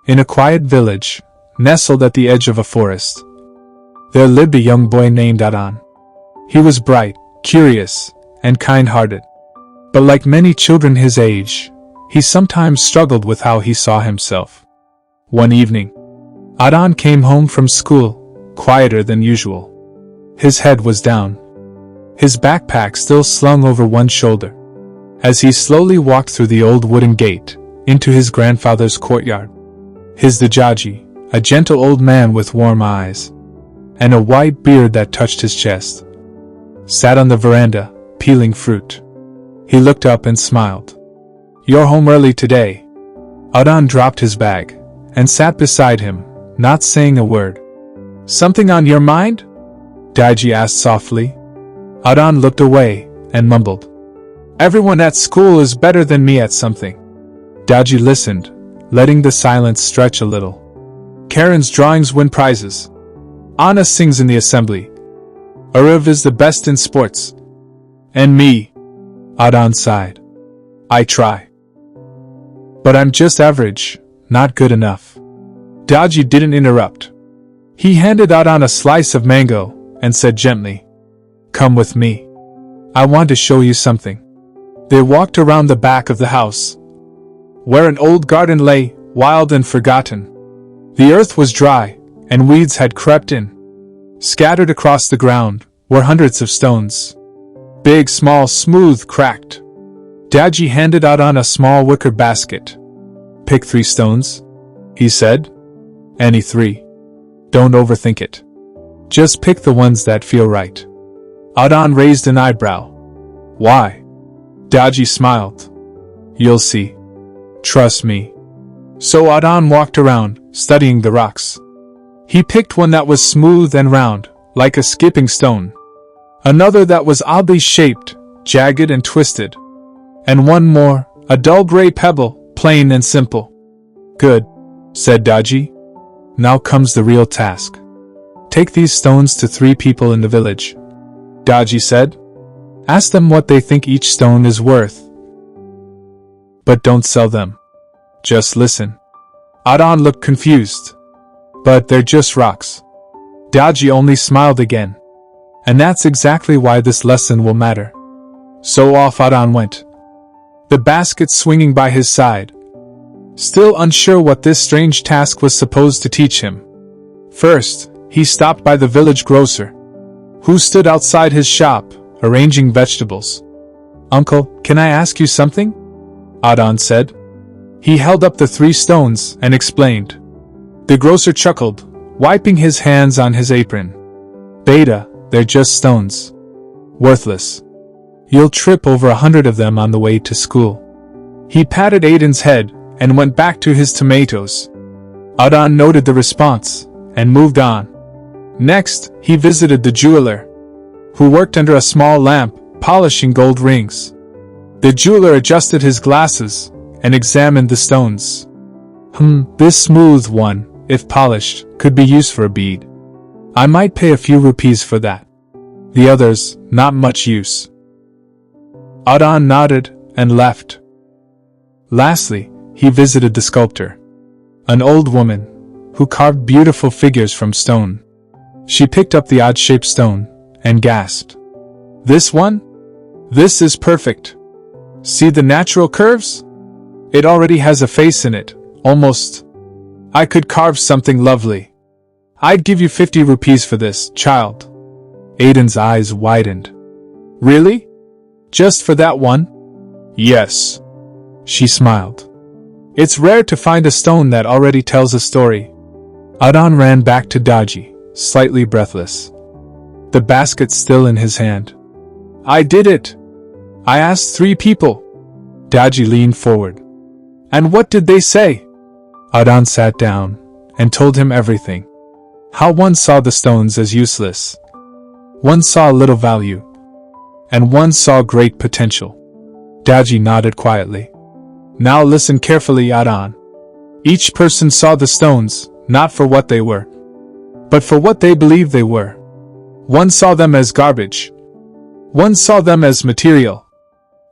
In a quiet village, nestled at the edge of a forest, there lived a young boy named Adan. He was bright, curious, and kind-hearted. But like many children his age, he sometimes struggled with how he saw himself. One evening, Adan came home from school, quieter than usual. His head was down, his backpack still slung over one shoulder, as he slowly walked through the old wooden gate into his grandfather's courtyard. His Dajaji, a gentle old man with warm eyes and a white beard that touched his chest, sat on the veranda, peeling fruit. He looked up and smiled. "You're home early today." Adan dropped his bag and sat beside him, not saying a word. "Something on your mind?" Daiji asked softly. Adan looked away and mumbled, "Everyone at school is better than me at something." Daiji listened, letting the silence stretch a little. "Karen's drawings win prizes. Anna sings in the assembly. Arav is the best in sports. And me," Adan sighed. "I try. But I'm just average, not good enough." Daiji didn't interrupt. He handed Adan a slice of mango and said gently, "Come with me. I want to show you something." They walked around the back of the house, where an old garden lay, wild and forgotten. The earth was dry, and weeds had crept in. Scattered across the ground were hundreds of stones. Big, small, smooth, cracked. Daiji handed Adan a small wicker basket. "Pick 3 stones," he said. "Any 3. Don't overthink it. Just pick the ones that feel right." Adan raised an eyebrow. "Why?" Daiji smiled. "You'll see. Trust me." So Adan walked around, studying the rocks. He picked one that was smooth and round, like a skipping stone. Another that was oddly shaped, jagged and twisted. And one more, a dull gray pebble, plain and simple. "Good," said Daiji. "Now comes the real task. Take these stones to 3 people in the village," Daiji said. "Ask them what they think each stone is worth. But don't sell them. Just listen." Adan looked confused. "But they're just rocks." Daiji only smiled again. "And that's exactly why this lesson will matter." So off Adan went, the basket swinging by his side, still unsure what this strange task was supposed to teach him. First, he stopped by the village grocer, who stood outside his shop, arranging vegetables. "Uncle, can I ask you something?" Adan said. He held up the 3 stones and explained. The grocer chuckled, wiping his hands on his apron. "Beta, they're just stones. Worthless. You'll trip over 100 of them on the way to school." He patted Adan's head and went back to his tomatoes. Adan noted the response and moved on. Next, he visited the jeweler, who worked under a small lamp, polishing gold rings. The jeweler adjusted his glasses and examined the stones. This smooth one, if polished, could be used for a bead. I might pay a few rupees for that. The others, not much use." Adan nodded and left. Lastly, he visited the sculptor, an old woman, who carved beautiful figures from stone. She picked up the odd-shaped stone and gasped. "This one? This is perfect. See the natural curves? It already has a face in it, almost. I could carve something lovely. I'd give you 50 rupees for this, child." Adan's eyes widened. "Really? Just for that one?" "Yes." She smiled. "It's rare to find a stone that already tells a story." Adan ran back to Daiji, slightly breathless, the basket still in his hand. "I did it. I asked 3 people." Daiji leaned forward. "And what did they say?" Adan sat down and told him everything. How one saw the stones as useless, one saw little value, and one saw great potential. Daiji nodded quietly. "Now listen carefully, Adan. Each person saw the stones, not for what they were, but for what they believed they were. One saw them as garbage. One saw them as material.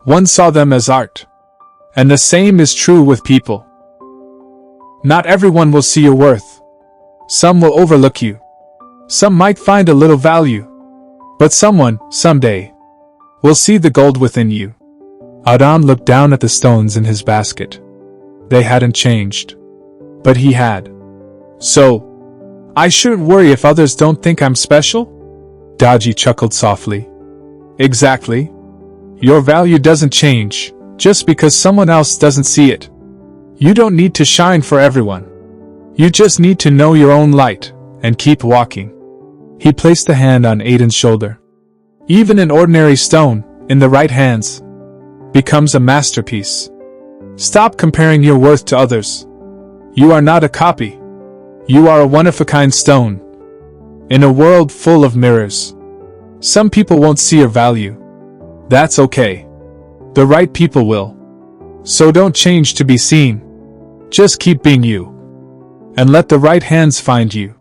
One saw them as art. And the same is true with people. Not everyone will see your worth. Some will overlook you. Some might find a little value. But someone, someday, will see the gold within you. Adan looked down at the stones in his basket. They hadn't changed. But he had. So, I shouldn't worry if others don't think I'm special? Daji chuckled softly. Exactly. Your value doesn't change, just because someone else doesn't see it. You don't need to shine for everyone. You just need to know your own light, and keep walking. He placed a hand on Adan's shoulder. Even an ordinary stone, in the right hands, becomes a masterpiece. Stop comparing your worth to others. You are not a copy. You are a one-of-a-kind stone. In a world full of mirrors, some people won't see your value. That's okay. The right people will. So don't change to be seen. Just keep being you. And let the right hands find you.